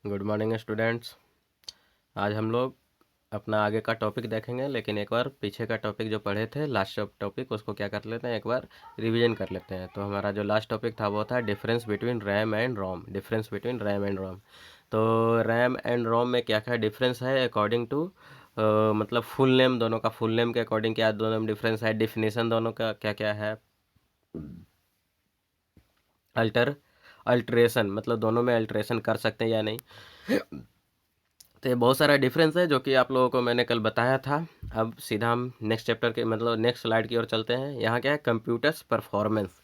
Good morning students. आज हम लोग अपना आगे का टॉपिक देखेंगे, लेकिन एक बार पीछे का टॉपिक जो पढ़े थे लास्ट टॉपिक उसको क्या कर लेते हैं, एक बार रिवीजन कर लेते हैं। तो हमारा जो लास्ट टॉपिक था वो था difference between RAM and ROM. Difference between RAM and ROM. तो रैम एंड रोम में क्या क्या डिफरेंस है अकॉर्डिंग टू मतलब फुल नेम, दोनों का फुल नेम के अकॉर्डिंग क्या दोनों में डिफरेंस है, डिफिनेशन दोनों का क्या क्या है, अल्टरेशन मतलब दोनों में अल्टरेशन कर सकते हैं या नहीं। तो ये बहुत सारा डिफरेंस है जो कि आप लोगों को मैंने कल बताया था। अब सीधा हम नेक्स्ट चैप्टर के मतलब नेक्स्ट स्लाइड की ओर चलते हैं। यहाँ क्या है, कंप्यूटर्स परफॉर्मेंस।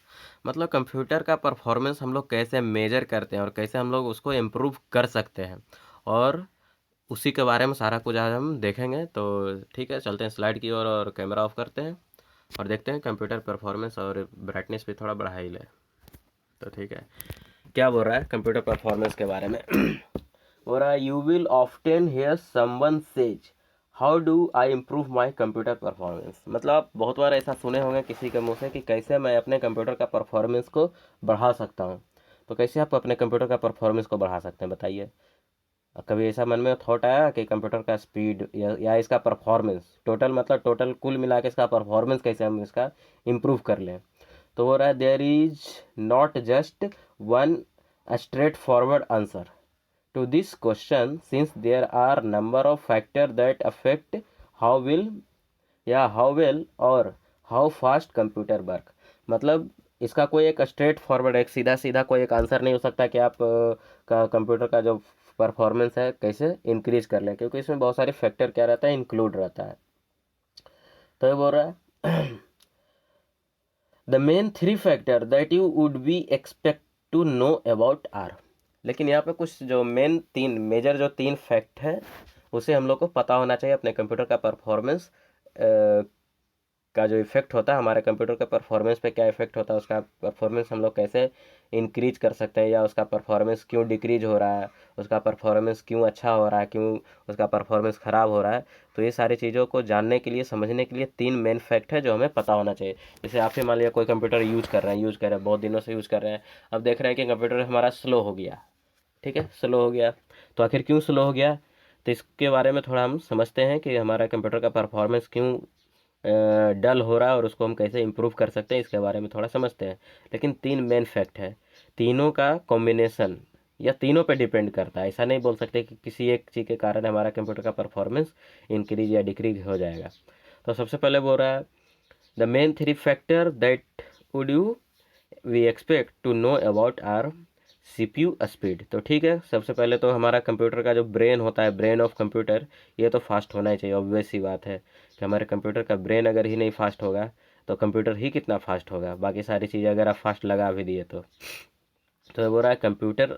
मतलब कंप्यूटर का परफॉर्मेंस हम लोग कैसे मेजर करते हैं और कैसे हम लोग उसको इम्प्रूव कर सकते हैं, और उसी के बारे में सारा कुछ आज हम देखेंगे। तो ठीक है, चलते हैं स्लाइड की ओर और कैमरा ऑफ करते हैं और देखते हैं कंप्यूटर परफॉर्मेंस। और ब्राइटनेस भी थोड़ा बढ़ा ही ले। तो ठीक है, क्या बोल रहा है कंप्यूटर परफॉर्मेंस के बारे में। बोल रहा है, you will often hear someone says how do I improve my computer performance. मतलब आप बहुत बार ऐसा सुने होंगे किसी के मुंह से कि कैसे मैं अपने कंप्यूटर का परफॉर्मेंस को बढ़ा सकता हूँ। तो कैसे आप अपने कंप्यूटर का परफॉर्मेंस को बढ़ा सकते हैं बताइए। कभी ऐसा मन में थॉट आया कि कंप्यूटर का स्पीड या इसका परफॉर्मेंस टोटल, मतलब टोटल कुल मिला के इसका परफॉर्मेंस कैसे हम इसका इम्प्रूव कर लें। तो हो रहा है, there is not just one straightforward answer to this question, since there are number of factors that affect how will या how well और how fast computer work। मतलब इसका कोई एक स्ट्रेट फॉरवर्ड, एक सीधा सीधा कोई एक आंसर नहीं हो सकता कि आप का कंप्यूटर का जो परफॉर्मेंस है कैसे इंक्रीज कर लें, क्योंकि इसमें बहुत सारे फैक्टर क्या रहता है, इंक्लूड रहता है। तो ये बोल रहा है, the main three factor that you would be expect to know about are. लेकिन यहाँ पे कुछ जो मेन तीन मेजर जो तीन फैक्ट है उसे हम लोग को पता होना चाहिए अपने कंप्यूटर का परफॉर्मेंस का जो इफेक्ट होता है, हमारे कंप्यूटर के परफॉर्मेंस पे क्या इफेक्ट होता है, उसका परफॉर्मेंस हम लोग कैसे इंक्रीज कर सकते हैं, या उसका परफॉर्मेंस क्यों डिक्रीज हो रहा है, उसका परफॉर्मेंस क्यों अच्छा हो रहा है, क्यों उसका परफॉर्मेंस ख़राब हो रहा है। तो ये सारी चीज़ों को जानने के लिए, समझने के लिए तीन मेन फैक्ट है जो हमें पता होना चाहिए। जैसे आप ही मान लिया कोई कंप्यूटर यूज कर रहे हैं, बहुत दिनों से यूज़ कर रहे हैं। अब देख रहे हैं कि कंप्यूटर हमारा स्लो हो गया। ठीक है, स्लो हो गया, तो आखिर क्यों स्लो हो गया, तो इसके बारे में थोड़ा हम समझते हैं कि हमारा कंप्यूटर का परफॉर्मेंस क्यों डल हो रहा है और उसको हम कैसे इम्प्रूव कर सकते हैं, इसके बारे में थोड़ा समझते हैं। लेकिन तीन मेन फैक्ट है, तीनों का कॉम्बिनेशन या तीनों पे डिपेंड करता है। ऐसा नहीं बोल सकते कि किसी एक चीज़ के कारण हमारा कंप्यूटर का परफॉर्मेंस इंक्रीज या डिक्रीज हो जाएगा। तो सबसे पहले बोल रहा है, the main three factor that would you we expect to know about are CPU speed. तो ठीक है, सबसे पहले तो हमारा कंप्यूटर का जो ब्रेन होता है, ब्रेन ऑफ कंप्यूटर, ये तो फास्ट होना ही चाहिए। ऑब्वियस सी बात है कि हमारे कंप्यूटर का ब्रेन अगर ही नहीं फास्ट होगा तो कंप्यूटर ही कितना फास्ट होगा, बाकी सारी चीज़ें अगर आप फास्ट लगा भी दिए तो बोल रहा है कंप्यूटर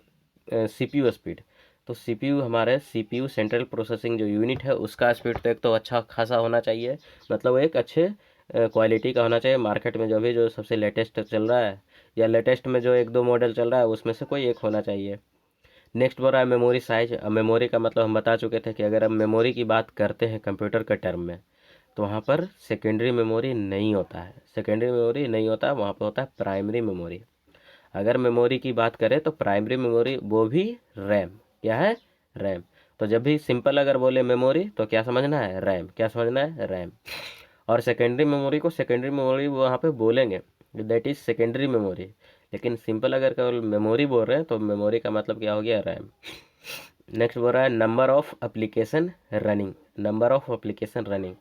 सीपीयू स्पीड। तो सीपीयू, हमारे सीपीयू सेंट्रल प्रोसेसिंग जो यूनिट है, उसका स्पीड तो एक तो अच्छा खासा होना चाहिए, मतलब वो एक अच्छे क्वालिटी का होना चाहिए। मार्केट में जो भी जो सबसे लेटेस्ट चल रहा है या लेटेस्ट में जो एक दो मॉडल चल रहा है उसमें से कोई एक होना चाहिए। नेक्स्ट बोल रहा है मेमोरी साइज। मेमोरी का मतलब हम बता चुके थे कि अगर हम मेमोरी की बात करते हैं कंप्यूटर के टर्म में, तो वहाँ पर सेकेंडरी मेमोरी नहीं होता है। सेकेंडरी मेमोरी नहीं होता है, वहाँ पर होता है प्राइमरी मेमोरी। अगर मेमोरी की बात करें तो प्राइमरी मेमोरी वो भी रैम। क्या है? रैम। तो जब भी सिंपल अगर बोले मेमोरी तो क्या समझना है? रैम। क्या समझना है? रैम। और सेकेंडरी मेमोरी को सेकेंडरी मेमोरी वहाँ पे बोलेंगे, दैट इज सेकेंडरी मेमोरी। लेकिन सिंपल अगर केवल मेमोरी बोल रहे हैं तो मेमोरी का मतलब क्या हो गया? रैम। नेक्स्ट बोल रहा है number of application running. Number of application running.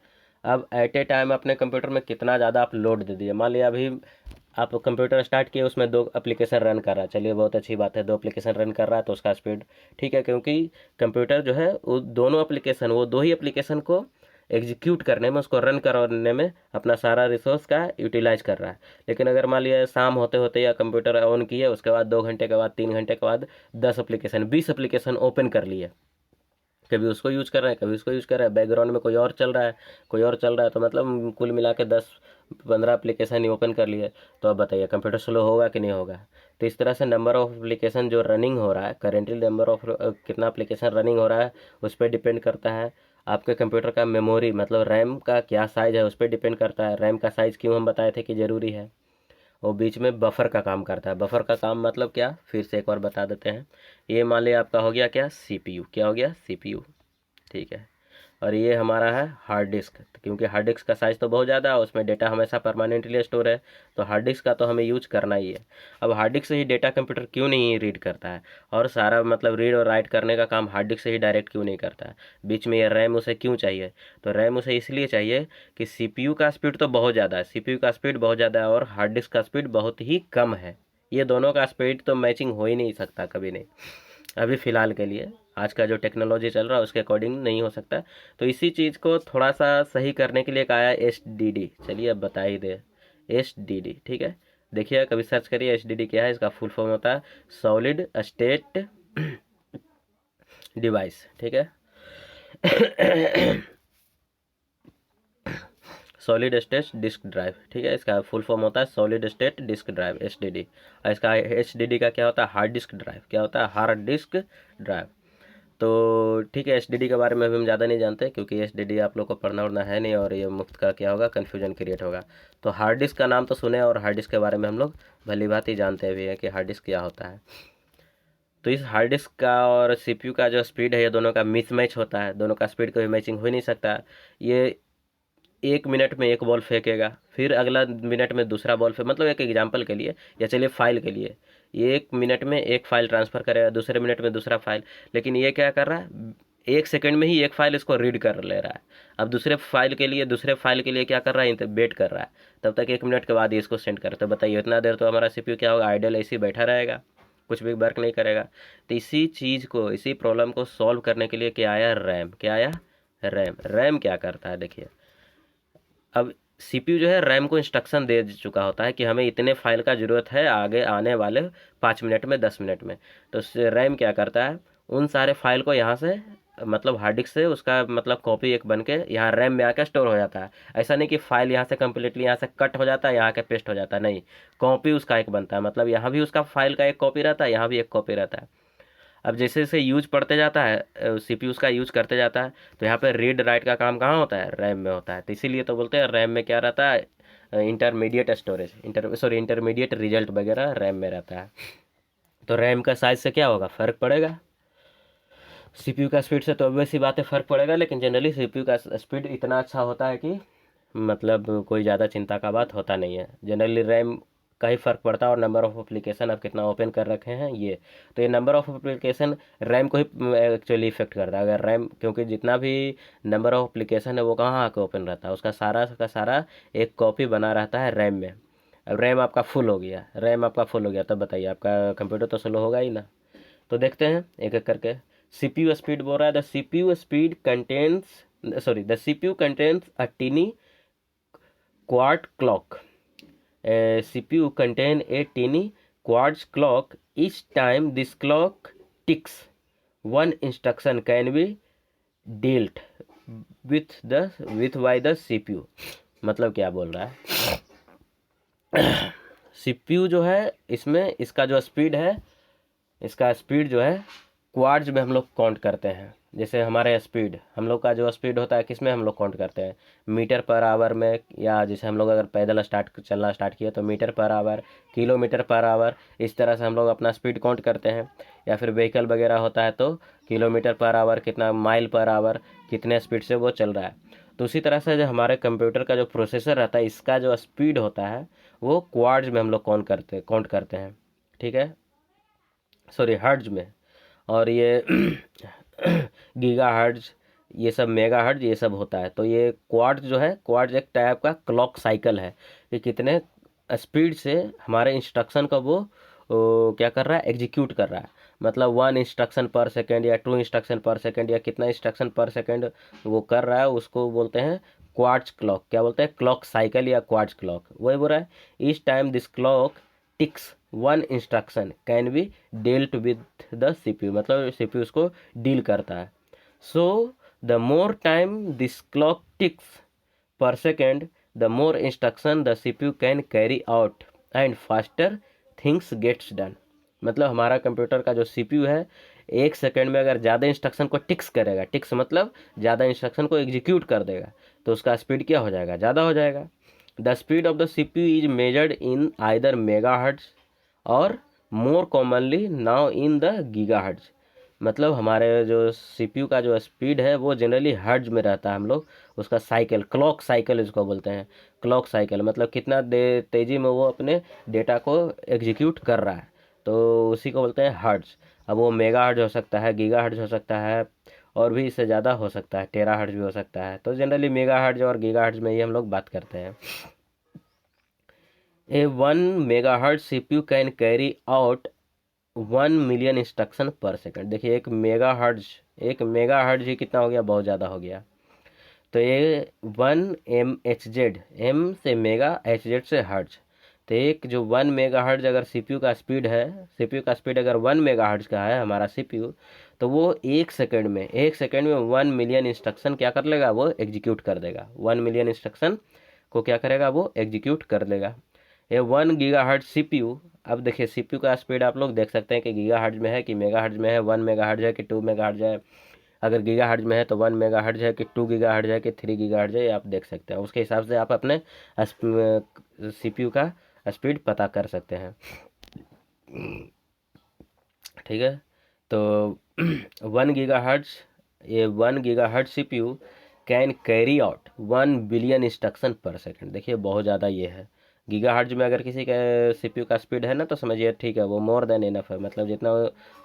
अब एट ए टाइम अपने कंप्यूटर में कितना ज़्यादा आप लोड दे दिए। मान लिया अभी आप कंप्यूटर स्टार्ट किए, उसमें दो एप्लीकेशन रन कर रहा है, चलिए बहुत अच्छी बात है, दो एप्लीकेशन रन कर रहा है तो उसका स्पीड ठीक है, क्योंकि कंप्यूटर जो है वो दोनों एप्लीकेशन, वो दो ही एप्लीकेशन को एग्जीक्यूट करने में, उसको रन करने में अपना सारा रिसोर्स का यूटिलाइज कर रहा है। लेकिन अगर मान लिया शाम होते होते या कंप्यूटर ऑन किए, उसके बाद 2 घंटे के बाद 3 घंटे के बाद 10 एप्लीकेशन 20 एप्लीकेशन ओपन कर लिए, कभी उसको यूज कर रहे हैं, कभी उसको यूज कर रहे हैं, बैकग्राउंड में कोई और चल रहा है, कोई और चल रहा है, तो मतलब कुल मिला के 10-15 एप्लीकेशन ही ओपन कर लिए। तो अब बताइए कंप्यूटर स्लो होगा कि नहीं होगा? तो इस तरह से नंबर ऑफ एप्लीकेशन जो रनिंग हो रहा है, करेंटली नंबर ऑफ कितना एप्लीकेशन रनिंग हो रहा है उस पर डिपेंड करता है। आपके कंप्यूटर का मेमोरी मतलब रैम का क्या साइज है उस पर डिपेंड करता है। रैम का साइज क्यों हम बताए थे कि ज़रूरी है। वो बीच में बफर का काम करता है। बफर का काम मतलब क्या, फिर से एक बार बता देते हैं। ये मान लिया आपका हो गया क्या, CPU। क्या हो गया, CPU। ठीक है। और ये हमारा है हार्ड डिस्क, क्योंकि हार्ड डिस्क का साइज़ तो बहुत ज़्यादा है, उसमें डेटा हमेशा परमानेंटली स्टोर है, तो हार्ड डिस्क का तो हमें यूज करना ही है। अब हार्ड डिस्क से ही डेटा कंप्यूटर क्यों नहीं रीड करता है, और सारा मतलब रीड और राइट करने का काम हार्ड डिस्क से ही डायरेक्ट क्यों नहीं करता है, बीच में ये रैम उसे क्यों चाहिए। तो रैम उसे इसलिए चाहिए कि CPU का स्पीड तो बहुत ज़्यादा है, CPU का स्पीड बहुत ज़्यादा है और हार्ड डिस्क का स्पीड बहुत ही कम है। ये दोनों का स्पीड तो मैचिंग हो ही नहीं सकता कभी नहीं, अभी फ़िलहाल के लिए आज का जो टेक्नोलॉजी चल रहा है उसके अकॉर्डिंग नहीं हो सकता। तो इसी चीज़ को थोड़ा सा सही करने के लिए कहा है HDD। चलिए अब बता ही दे, HDD। ठीक है, देखिए कभी सर्च करिए HDD क्या है। इसका फुल फॉर्म होता है सॉलिड स्टेट डिवाइस। ठीक है सॉलिड स्टेट डिस्क ड्राइव। ठीक है, इसका फुल फॉर्म होता है solid state disk drive, HDD। और इसका HDD का क्या होता है, हार्ड डिस्क ड्राइव। क्या होता है, हार्ड डिस्क ड्राइव। तो ठीक है, HDD के बारे में अभी हम ज़्यादा नहीं जानते, क्योंकि HDD आप लोग को पढ़ना उड़ना है नहीं, और ये मुफ्त का क्या होगा, कन्फ्यूजन क्रिएट होगा। तो हार्ड डिस्क का नाम तो सुने, और हार्ड डिस्क के बारे में हम लोग भली बात ही जानते भी हैं कि हार्ड डिस्क क्या होता है। तो इस हार्ड डिस्क का और CPU का जो स्पीड है, ये दोनों का मिसमैच होता है, दोनों का स्पीड कभी मैचिंग हो ही नहीं सकता। ये 1 मिनट में एक बॉल फेंकेगा, फिर अगला मिनट में दूसरा बॉल फेंक, मतलब एक एग्जांपल के लिए, या चलिए फाइल के लिए, ये 1 मिनट में एक फाइल ट्रांसफ़र करेगा, दूसरे मिनट में दूसरा फाइल। लेकिन ये क्या कर रहा है, 1 सेकंड में ही एक फाइल इसको रीड कर ले रहा है। अब दूसरे फाइल के लिए क्या कर रहा है, वेट कर रहा है, तब तक 1 मिनट के बाद ही इसको सेंड कर। तो बताइए इतना देर तो हमारा CPU क्या होगा, आइडल ऐसे ही बैठा रहेगा, कुछ भी वर्क नहीं करेगा। तो इसी चीज़ को, इसी प्रॉब्लम को सॉल्व करने के लिए क्या आया, रैम। क्या आया, रैम। रैम क्या करता है, देखिए अब CPU जो है रैम को इंस्ट्रक्शन दे चुका होता है कि हमें इतने फाइल का ज़रूरत है आगे आने वाले 5 मिनट में, 10 मिनट में। तो रैम क्या करता है, उन सारे फाइल को यहाँ से मतलब हार्ड डिस्क से उसका मतलब कॉपी एक बन के यहाँ रैम में आकर स्टोर हो जाता है। ऐसा नहीं कि फाइल यहाँ से कम्प्लीटली यहाँ से कट हो जाता है, यहाँ के पेस्ट हो जाता है, नहीं, कॉपी उसका एक बनता है। मतलब यहाँ भी उसका फाइल का एक कॉपी रहता है, यहाँ भी एक कॉपी रहता है। अब जैसे जैसे यूज पढ़ते जाता है, CPU का यूज करते जाता है, तो यहाँ पे रीड राइट का काम कहाँ होता है, रैम में होता है। तो इसीलिए तो बोलते हैं रैम में क्या रहता है, इंटरमीडिएट स्टोरेज, इंटरमीडिएट रिजल्ट वगैरह रैम में रहता है। तो रैम का साइज से क्या होगा, फ़र्क पड़ेगा। CPU का स्पीड से तो ऑब्वियस सी बात है फ़र्क पड़ेगा, लेकिन जनरली CPU का स्पीड इतना अच्छा होता है कि मतलब कोई ज़्यादा चिंता का बात होता नहीं है। जनरली रैम का ही फ़र्क पड़ता है, और नंबर ऑफ़ एप्लीकेशन आप कितना ओपन कर रखे हैं ये। तो ये नंबर ऑफ़ एप्लीकेशन रैम को ही एक्चुअली इफेक्ट करता है। अगर रैम, क्योंकि जितना भी नंबर ऑफ़ एप्लीकेशन है वो कहाँ आके ओपन रहता है, उसका सारा का सारा एक कॉपी बना रहता है रैम में। अब रैम आपका फुल हो गया, रैम आपका फुल हो गया, तब बताइए आपका कंप्यूटर तो स्लो होगा ही ना। तो देखते हैं एक एक करके। CPU स्पीड बोल रहा है, the CPU speed contains, sorry, the CPU contains a tiny quart clock. A CPU contain a tiny quartz clock. Each time this clock ticks, one instruction can be dealt with by the CPU. मतलब क्या बोल रहा है, CPU जो है इसमें इसका जो स्पीड है, इसका स्पीड जो है क्वार्ट्ज में हम लोग काउंट करते हैं। जैसे हमारे स्पीड, हम लोग का जो स्पीड होता है किस में हम लोग काउंट करते हैं, मीटर पर आवर में, या जैसे हम लोग अगर पैदल चलना स्टार्ट किए तो metre per hour, kilometre per hour, इस तरह से हम लोग अपना स्पीड काउंट करते हैं। या फिर व्हीकल वगैरह होता है तो किलोमीटर पर आवर, कितना माइल पर आवर, कितने स्पीड से वो चल रहा है। तो उसी तरह से जो हमारे कंप्यूटर का जो प्रोसेसर रहता है, इसका जो स्पीड होता है वो क्वार्ट्ज में हम लोग काउंट करते हैं। ठीक है, सॉरी, हर्ट्ज में। और ये गीगा हर्ट्ज, ये सब मेगा हर्ट्ज, ये सब होता है। तो ये क्वार्ट्ज जो है, क्वार्ट्ज एक टाइप का क्लॉक साइकिल है कि कितने स्पीड से हमारे इंस्ट्रक्शन को वो क्या कर रहा है, एग्जीक्यूट कर रहा है। मतलब 1 इंस्ट्रक्शन पर सेकेंड या 2 इंस्ट्रक्शन पर सेकेंड, या कितना इंस्ट्रक्शन पर सेकेंड वो कर रहा है, उसको बोलते हैं क्वार्ट्ज क्लॉक। क्या बोलते हैं, क्लॉक साइकिल या क्वार्ट्ज क्लॉक, वही बोल रहा है। Each time this clock ticks, one instruction can be dealt with the CPU, मतलब CPU उसको डील करता है। So the more time this clock ticks per second, the more instruction the CPU can carry out and faster things gets done। मतलब हमारा computer का जो CPU है 1 second में अगर ज़्यादा इंस्ट्रक्शन को टिक्स करेगा, टिक्स मतलब ज़्यादा इंस्ट्रक्शन को एग्जीक्यूट कर देगा, तो उसका स्पीड क्या हो जाएगा, ज़्यादा हो जाएगा। The speed of the CPU is measured in either megahertz or more commonly now in the gigahertz. मतलब हमारे जो CPU का जो स्पीड है वो जनरली हर्ट्ज में रहता है। हम लोग उसका साइकिल, क्लॉक साइकिल इसको बोलते हैं। क्लॉक साइकिल मतलब कितना तेज़ी में वो अपने डेटा को एग्जीक्यूट कर रहा है, तो उसी को बोलते हैं हर्ट्ज। अब वो मेगाहर्ट्ज हो सकता है, गीगाहर्ट्ज हो सकता है, और भी इससे ज़्यादा हो सकता है, टेराहर्ट्ज भी हो सकता है। तो जनरली मेगाहर्ट्ज और गीगाहर्ट्ज में ही हम लोग बात करते हैं। ए 1 megahertz CPU can carry out 1 million instruction पर सेकंड। देखिए एक मेगा हर्ट्ज ही कितना हो गया, बहुत ज़्यादा हो गया। तो ये 1 MHz, M से मेगा, HZ से हर्ट्ज। तो एक जो 1 मेगा हर्ट्ज अगर CPU का स्पीड है, CPU का स्पीड अगर 1 मेगा हर्ट्ज का है हमारा CPU, तो वो एक सेकंड में 1 मिलियन इंस्ट्रक्शन क्या कर लेगा, वो एग्जीक्यूट कर देगा। 1 मिलियन इंस्ट्रक्शन को क्या करेगा, वो एग्जीक्यूट कर देगा। ये 1 गीगाहर्ट्ज CPU। अब देखिए CPU का स्पीड आप लोग देख सकते हैं कि गीगाहर्ट्ज में है कि मेगाहर्ट्ज में है, 1 मेगाहर्ट्ज है कि 2 मेगाहर्ट्ज है। अगर गीगाहर्ट्ज में है तो 1 मेगाहर्ट्ज है कि 2 गीगाहर्ट्ज है कि 3 गीगाहर्ट्ज है, ये आप देख सकते हैं। उसके हिसाब से आप अपने CPU का स्पीड पता कर सकते हैं। ठीक है, तो 1 गीगाहर्ट्ज, ये 1 gigahertz CPU can carry out 1 billion instruction पर सेकंड। देखिए बहुत ज़्यादा ये है। गीगाहर्ट्ज में अगर किसी का CPU का स्पीड है ना, तो समझिए ठीक है, वो मोर देन इनफ है। मतलब जितना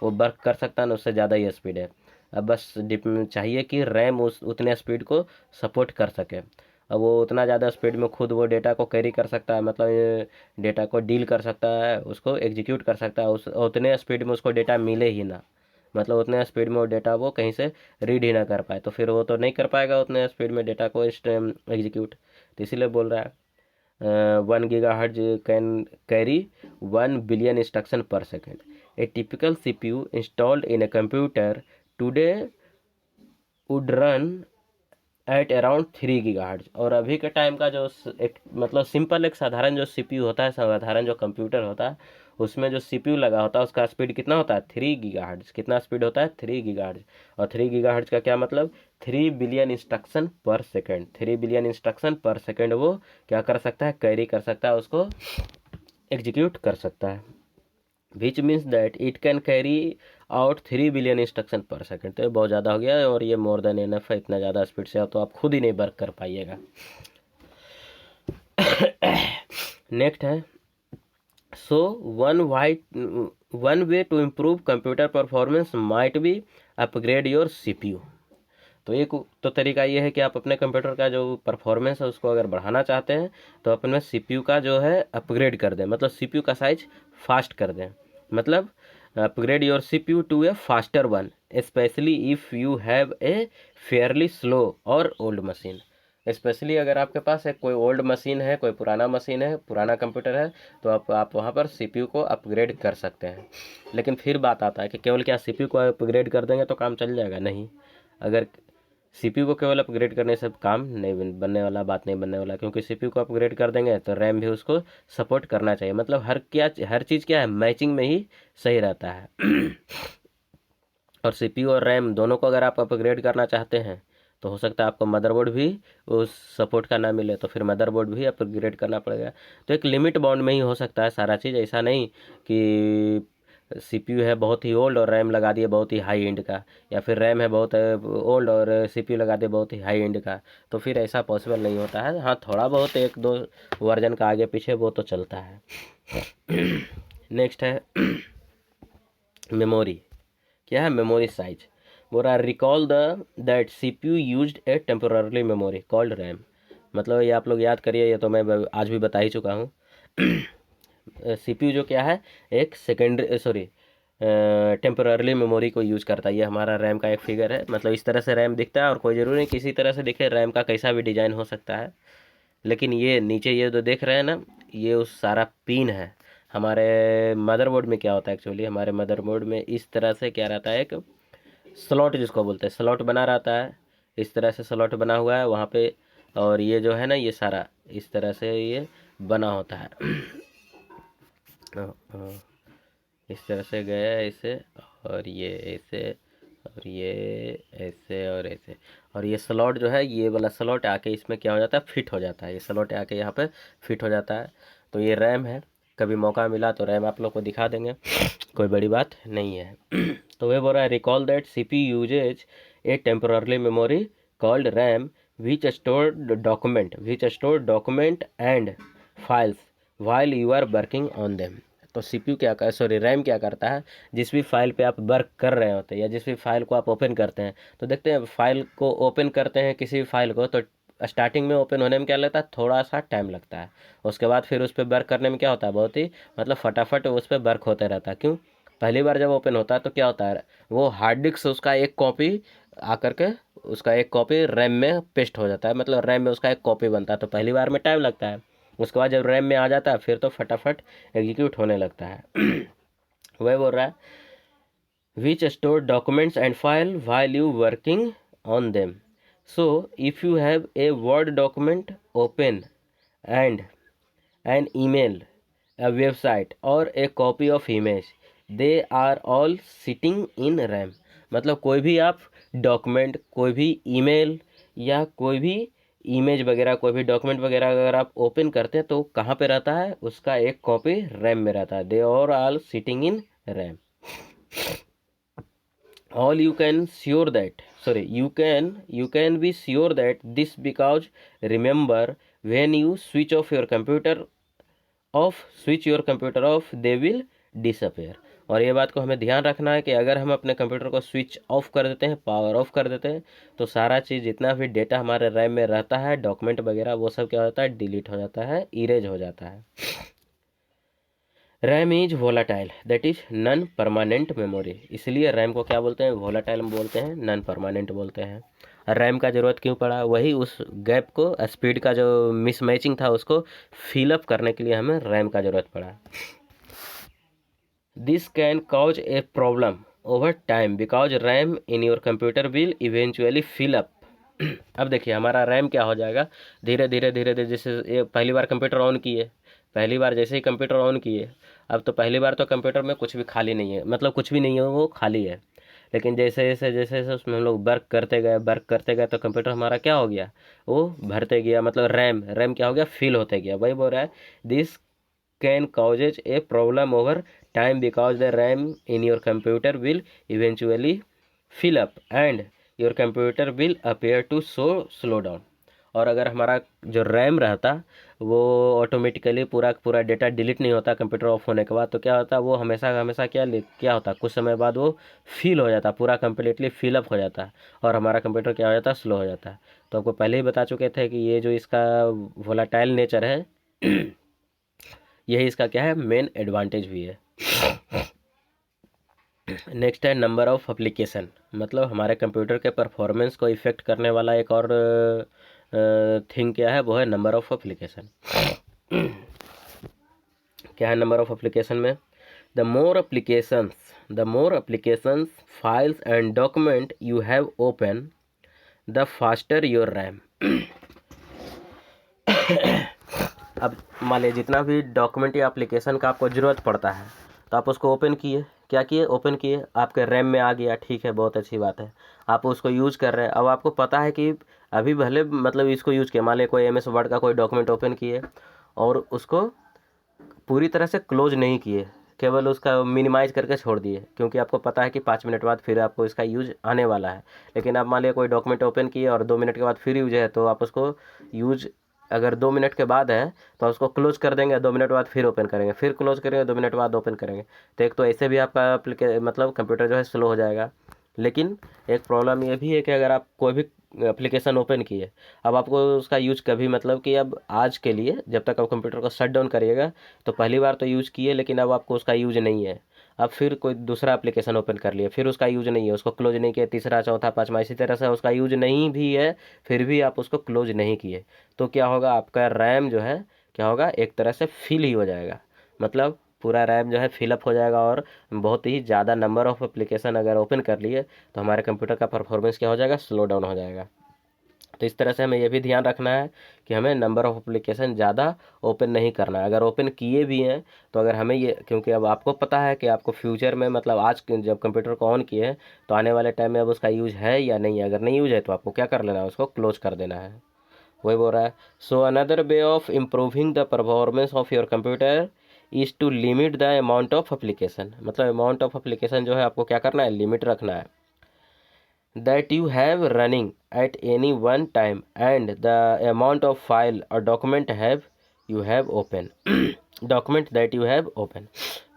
वो वर्क कर सकता है ना, उससे ज़्यादा ये स्पीड है। अब बस चाहिए कि रैम उस उतने स्पीड को सपोर्ट कर सके। अब वो उतना ज़्यादा स्पीड में खुद वो डेटा को कैरी कर सकता है, मतलब डेटा को डील कर सकता है, उसको एग्जीक्यूट कर सकता है। उस उतने स्पीड में उसको डेटा मिले ही ना, मतलब उतने स्पीड में वो डेटा वो कहीं से रीड ही ना कर पाए, तो फिर वो तो नहीं कर पाएगा उतने स्पीड में डेटा को एग्जीक्यूट। तो इसीलिए बोल रहा है 1 gigahertz can carry 1 billion instruction per second. A typical CPU installed in a computer today would run at around 3 gigahertz. और अभी के टाइम का जो एक मतलब सिंपल एक साधारण जो CPU होता है, साधारण जो कंप्यूटर होता है, उसमें जो CPU लगा होता है उसका स्पीड कितना होता है, 3 गीगाहर्ट्ज। कितना स्पीड होता है, 3 गीगाहर्ट्ज। और 3 गीगाहर्ट्ज का क्या मतलब, 3 billion instruction per second. 3 billion instruction per second वो क्या कर सकता है, कैरी कर सकता है, उसको एग्जीक्यूट कर सकता है। Which means that it can carry out 3 billion instruction per second. तो ये बहुत ज़्यादा हो गया है, और ये मोर देन एनफ है। इतना ज़्यादा स्पीड से तो आप खुद ही नहीं वर्क कर पाइएगा। नेक्स्ट है, so one way to improve computer performance might be upgrade your CPU। तो एक तो तरीका ये है कि आप अपने कंप्यूटर का जो परफॉर्मेंस है उसको अगर बढ़ाना चाहते हैं, तो अपने CPU का जो है अपग्रेड कर दें, मतलब CPU का साइज फास्ट कर दें। मतलब upgrade your CPU to a faster one, specially if you have a fairly slow और ओल्ड मशीन। स्पेशली अगर आपके पास एक कोई ओल्ड मशीन है, कोई पुराना मशीन है, पुराना कंप्यूटर है, तो आप वहाँ पर CPU को अपग्रेड कर सकते हैं। लेकिन फिर बात आता है कि केवल क्या CPU को अपग्रेड कर देंगे तो काम चल जाएगा, नहीं। अगर CPU को केवल अपग्रेड करने से काम नहीं बनने वाला, बात नहीं बनने वाला, क्योंकि CPU को अपग्रेड कर देंगे तो रैम भी उसको सपोर्ट करना चाहिए। मतलब हर चीज़ क्या है, मैचिंग में ही सही रहता है। और CPU और रैम दोनों को अगर आप अपग्रेड करना चाहते हैं, तो हो सकता है आपको मदरबोर्ड भी उस सपोर्ट का ना मिले, तो फिर मदरबोर्ड भी अपग्रेड करना पड़ेगा। तो एक लिमिट बाउंड में ही हो सकता है सारा चीज़, ऐसा नहीं कि CPU है बहुत ही ओल्ड और रैम लगा दिए बहुत ही हाई एंड का, या फिर रैम है बहुत ओल्ड और CPU लगा दिए बहुत ही हाई एंड का। तो फिर ऐसा पॉसिबल नहीं होता है। हाँ, थोड़ा बहुत एक दो वर्जन का आगे पीछे वो तो चलता है। नेक्स्ट है मेमोरी। क्या है, मेमोरी साइज। बोल रहा है recall that CPU used A temporary memory called RAM. मतलब ये आप लोग याद करिए, ये तो मैं आज भी बता ही चुका हूँ। CPU जो क्या है, एक सेकेंडरी सॉरी टेम्पोररी मेमोरी को यूज़ करता है। ये हमारा रैम का एक फिगर है। मतलब इस तरह से रैम दिखता है, और कोई ज़रूरी नहीं किसी तरह से दिखे, रैम का कैसा भी डिज़ाइन हो सकता है। लेकिन ये नीचे ये जो देख रहे हैं ना, ये उस सारा पिन है। हमारे मदरबोर्ड में क्या होता है, एक्चुअली हमारे मदरबोर्ड में इस तरह से क्या रहता है, एक स्लॉट जिसको बोलते हैं, स्लॉट बना रहता है। इस तरह से स्लॉट बना हुआ है वहाँ पे, और ये जो है ना, ये सारा इस तरह से ये बना होता है। इस तरह से गया ऐसे, और ये ऐसे, और ये ऐसे और ऐसे, और ये स्लॉट जो है, ये वाला स्लॉट आके इसमें क्या हो जाता है, फिट हो जाता है, ये स्लॉट आके यहाँ पे फिट हो जाता है। तो ये रैम है, कभी मौका मिला तो रैम आप लोग को दिखा देंगे, कोई बड़ी बात नहीं है। तो वे बोल रहा है, recall that CP uses a temporary memory called RAM which store document and files while you are working on them. तो सीपीयू क्या कर सॉरी रैम क्या करता है, जिस भी फाइल पे आप वर्क कर रहे होते हैं या जिस भी फाइल को आप ओपन करते हैं, तो देखते हैं फाइल को ओपन करते हैं किसी भी फाइल को, तो स्टार्टिंग में ओपन होने में क्या लगता है, थोड़ा सा टाइम लगता है। उसके बाद फिर उस पर वर्क करने में क्या होता है, बहुत ही मतलब फटाफट उस पर वर्क होते रहता है। क्यों, पहली बार जब ओपन होता है तो क्या होता है, वो हार्ड डिस्क से उसका एक कॉपी आकर के उसका एक कॉपी रैम में पेस्ट हो जाता है, मतलब रैम में उसका एक कॉपी बनता है, तो पहली बार में टाइम लगता है। उसके बाद जब रैम में आ जाता है फिर तो फटाफट एग्जीक्यूट होने लगता है। वह बोल रहा है, which store documents and file while you working on them. So if you have a Word document open and an email, a website or a copy of image, they are all sitting in RAM। मतलब कोई भी आप document, कोई भी email या कोई भी image वगैरह, कोई भी डॉक्यूमेंट वगैरह अगर आप ओपन करते हैं तो कहाँ पे रहता है, उसका एक कॉपी रैम में रहता है। They are all sitting in RAM. all you can sure that sorry you can be sure that this because remember when you switch your computer off they will disappear। और ये बात को हमें ध्यान रखना है कि अगर हम अपने कंप्यूटर को स्विच ऑफ कर देते हैं, पावर ऑफ कर देते हैं, तो सारा चीज़ जितना भी डेटा हमारे रैम में रहता है, डॉक्यूमेंट वगैरह, वो सब क्या होता है, डिलीट हो जाता है, इरेज हो जाता है। RAM is volatile that is non permanent memory. इसलिए रैम को क्या बोलते हैं, वोलाटाइल बोलते हैं, नॉन परमानेंट बोलते हैं। रैम का ज़रूरत क्यों पड़ा, वही उस गैप को, स्पीड का जो मिसमैचिंग था उसको फिलअप करने के लिए हमें रैम का ज़रूरत पड़ा। This can cause a problem over time because RAM in your computer will eventually fill up. अब देखिए हमारा रैम क्या हो जाएगा, धीरे धीरे धीरे धीरे, जैसे ये पहली बार कंप्यूटर ऑन किए, पहली बार जैसे ही कंप्यूटर ऑन किए, अब तो पहली बार तो कंप्यूटर में कुछ भी खाली नहीं है, मतलब कुछ भी नहीं है, वो खाली है। लेकिन जैसे जैसे उसमें हम लोग वर्क करते गए तो कंप्यूटर हमारा क्या हो गया, वो भरते गया, मतलब रैम रैम क्या हो गया, फिल होते गया। वही बोल रहा है, this can causes a problem over time because the RAM in your computer will eventually fill up and your computer will appear to slow down। और अगर हमारा जो रैम रहता वो ऑटोमेटिकली पूरा पूरा डेटा डिलीट नहीं होता कंप्यूटर ऑफ होने के बाद, तो क्या होता, वो हमेशा हमेशा क्या होता, कुछ समय बाद वो फिल हो जाता, पूरा कम्प्लीटली फिलअप हो जाता और हमारा कंप्यूटर क्या हो जाता, स्लो हो जाता है। तो आपको पहले ही बता चुके थे कि ये जो इसका वोलाटाइल नेचर है, यही इसका क्या है, मेन एडवांटेज भी है। नेक्स्ट है नंबर ऑफ एप्लीकेशन, मतलब हमारे कंप्यूटर के परफॉर्मेंस को इफेक्ट करने वाला एक और थिंग क्या है, वो है नंबर ऑफ एप्लीकेशन। क्या है नंबर ऑफ एप्लीकेशन में, the more applications files and document you have open the faster your RAM. अब मान लीजिए जितना भी डॉक्यूमेंट या एप्लीकेशन का आपको ज़रूरत पड़ता है, तो आप उसको ओपन किए, क्या किए, ओपन किए, आपके रैम में आ गया, ठीक है, बहुत अच्छी बात है, आप उसको यूज़ कर रहे हैं। अब आपको पता है कि अभी भले मतलब इसको यूज़ किया, मान लीजिए कोई MS वर्ड का कोई डॉक्यूमेंट ओपन किए और उसको पूरी तरह से क्लोज नहीं किए, केवल उसका मिनिमाइज करके छोड़ दिए, क्योंकि आपको पता है कि 5 मिनट बाद फिर आपको इसका यूज आने वाला है। लेकिन आप मान लिया कोई डॉक्यूमेंट ओपन किए और 2 मिनट के बाद फिर यूज है, तो आप उसको यूज अगर 2 मिनट के बाद है तो आप उसको क्लोज कर देंगे, 2 मिनट बाद फिर ओपन करेंगे, फिर क्लोज करेंगे, 2 मिनट बाद ओपन करेंगे, तो एक तो ऐसे भी आपका मतलब कंप्यूटर जो है स्लो हो जाएगा। लेकिन एक प्रॉब्लम ये भी है कि अगर आप कोई भी एप्लीकेशन ओपन किए, अब आपको उसका यूज कभी मतलब कि अब आज के लिए जब तक आप कंप्यूटर को शट डाउन करिएगा, तो पहली बार तो यूज़ किए लेकिन अब आपको उसका यूज नहीं है, अब फिर कोई दूसरा एप्लीकेशन ओपन कर लिए, फिर उसका यूज नहीं है, उसको क्लोज नहीं किया, तीसरा चौथा पाँचवा इसी तरह से उसका यूज नहीं भी है, फिर भी आप उसको क्लोज नहीं किए, तो क्या होगा, आपका रैम जो है क्या होगा, एक तरह से फिल ही हो जाएगा, मतलब पूरा रैम जो है फिलअप हो जाएगा। और बहुत ही ज़्यादा नंबर ऑफ एप्लीकेशन अगर ओपन कर लिए तो हमारे कंप्यूटर का परफॉर्मेंस क्या हो जाएगा, स्लो डाउन हो जाएगा। तो इस तरह से हमें ये भी ध्यान रखना है कि हमें नंबर ऑफ़ एप्लीकेशन ज़्यादा ओपन नहीं करना है। अगर ओपन किए भी हैं तो अगर हमें ये, क्योंकि अब आपको पता है कि आपको फ्यूचर में मतलब आज जब कंप्यूटर को ऑन किए हैं तो आने वाले टाइम में अब उसका यूज़ है या नहीं है। अगर नहीं यूज़ है तो आपको क्या कर लेना है, उसको क्लोज कर देना है। वही बोल रहा है। So another way of improving the performance of your computer is to limit the amount of application. मतलब अमाउंट ऑफ एप्लीकेशन जो है आपको क्या करना है, लिमिट रखना है। that you have running at any one time and the amount of file or document you have open document that you have open।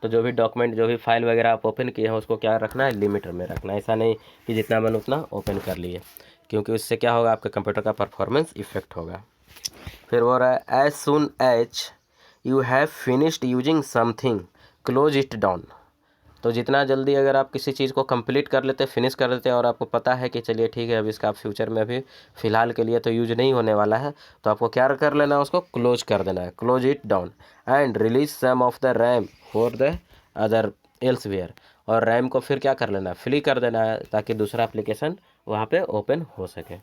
तो जो भी डॉक्यूमेंट, जो भी फाइल वगैरह आप ओपन किए हैं उसको क्या रखना है, लिमिट में रखना है। ऐसा नहीं कि जितना मन उतना ओपन कर लिए, क्योंकि उससे क्या होगा, आपके कंप्यूटर का परफॉर्मेंस इफेक्ट होगा। फिर वो रहा है as soon as you have finished using something close it down. तो जितना जल्दी अगर आप किसी चीज़ को कंप्लीट कर लेते, फिनिश कर लेते और आपको पता है कि चलिए ठीक है अब इसका फ्यूचर में अभी फ़िलहाल के लिए तो यूज नहीं होने वाला है, तो आपको क्या कर लेना है, उसको क्लोज कर देना है, close it down and release some of the RAM for the other elsewhere. और रैम को फिर क्या कर लेना है, फ्री कर देना है, ताकि दूसरा एप्लीकेशन वहाँ पे ओपन हो सके।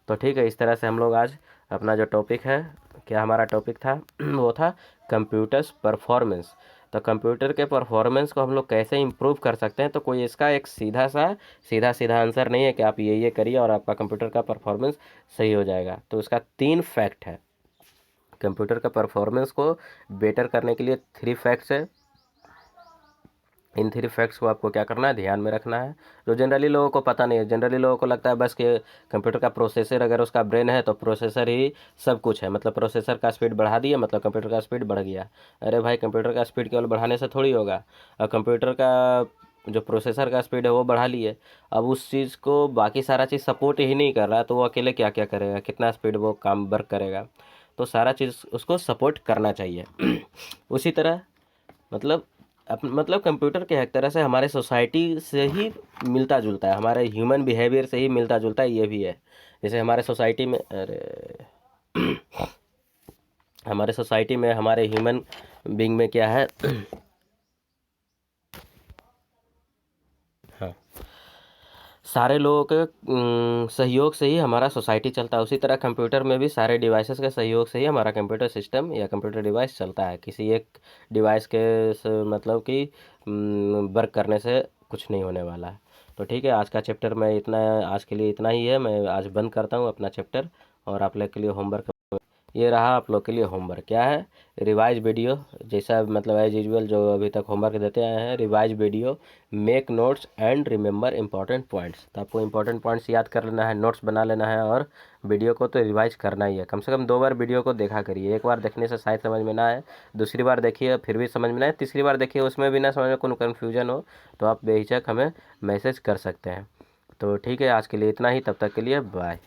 तो ठीक है, इस तरह से हम लोग आज अपना जो टॉपिक है, क्या हमारा टॉपिक था वो था कंप्यूटर्स परफॉर्मेंस। तो कंप्यूटर के परफॉर्मेंस को हम लोग कैसे इम्प्रूव कर सकते हैं, तो कोई इसका एक सीधा आंसर नहीं है कि आप ये करिए और आपका कंप्यूटर का परफॉर्मेंस सही हो जाएगा। तो उसका 3 फैक्ट है। कंप्यूटर का परफॉर्मेंस को बेटर करने के लिए 3 फैक्ट्स है। इन 3 फैक्ट्स को आपको क्या करना है, ध्यान में रखना है, जो जनरली लोगों को पता नहीं है। जनरली लोगों को लगता है बस कि कंप्यूटर का प्रोसेसर अगर उसका ब्रेन है तो प्रोसेसर ही सब कुछ है, मतलब प्रोसेसर का स्पीड बढ़ा दिया मतलब कंप्यूटर का स्पीड बढ़ गया। अरे भाई, कंप्यूटर का स्पीड केवल बढ़ाने से थोड़ी होगा। और कंप्यूटर का जो प्रोसेसर का स्पीड है वो बढ़ा लिए, अब उस चीज़ को बाकी सारा चीज़ सपोर्ट ही नहीं कर रहा, तो वो अकेले क्या क्या करेगा, कितना स्पीड वो काम वर्क करेगा। तो सारा चीज़ उसको सपोर्ट करना चाहिए। उसी तरह मतलब कंप्यूटर के एक तरह से हमारे सोसाइटी से ही मिलता जुलता है, हमारे ह्यूमन बिहेवियर से ही मिलता जुलता है, ये भी है। जैसे हमारे सोसाइटी में, अरे हमारे सोसाइटी में हमारे ह्यूमन बीइंग में क्या है हाँ, सारे लोगों के सहयोग से ही हमारा सोसाइटी चलता है। उसी तरह कंप्यूटर में भी सारे डिवाइसेस के सहयोग से ही हमारा कंप्यूटर सिस्टम या कंप्यूटर डिवाइस चलता है। किसी एक डिवाइस के मतलब कि वर्क करने से कुछ नहीं होने वाला है। तो ठीक है, आज का चैप्टर मैं इतना, आज के लिए इतना ही है। मैं आज बंद करता हूँ अपना चैप्टर, और आप लोग के लिए होमवर्क ये रहा। आप लोग के लिए होमवर्क क्या है, रिवाइज वीडियो, जैसा मतलब एज यूजुअल जो अभी तक होमवर्क देते आए हैं, revise video, make notes and remember important points. तो आपको इंपॉर्टेंट पॉइंट्स याद कर लेना है, नोट्स बना लेना है, और वीडियो को तो रिवाइज करना ही है। कम से कम 2 बार वीडियो को देखा करिए। एक बार देखने से शायद समझ में ना आए, दूसरी बार देखिए फिर भी समझ में ना आए, तीसरी बार देखिए उसमें भी ना समझ में, कोई कन्फ्यूजन हो तो आप बेहिचक हमें मैसेज कर सकते हैं। तो ठीक है, आज के लिए इतना ही, तब तक के लिए बाय।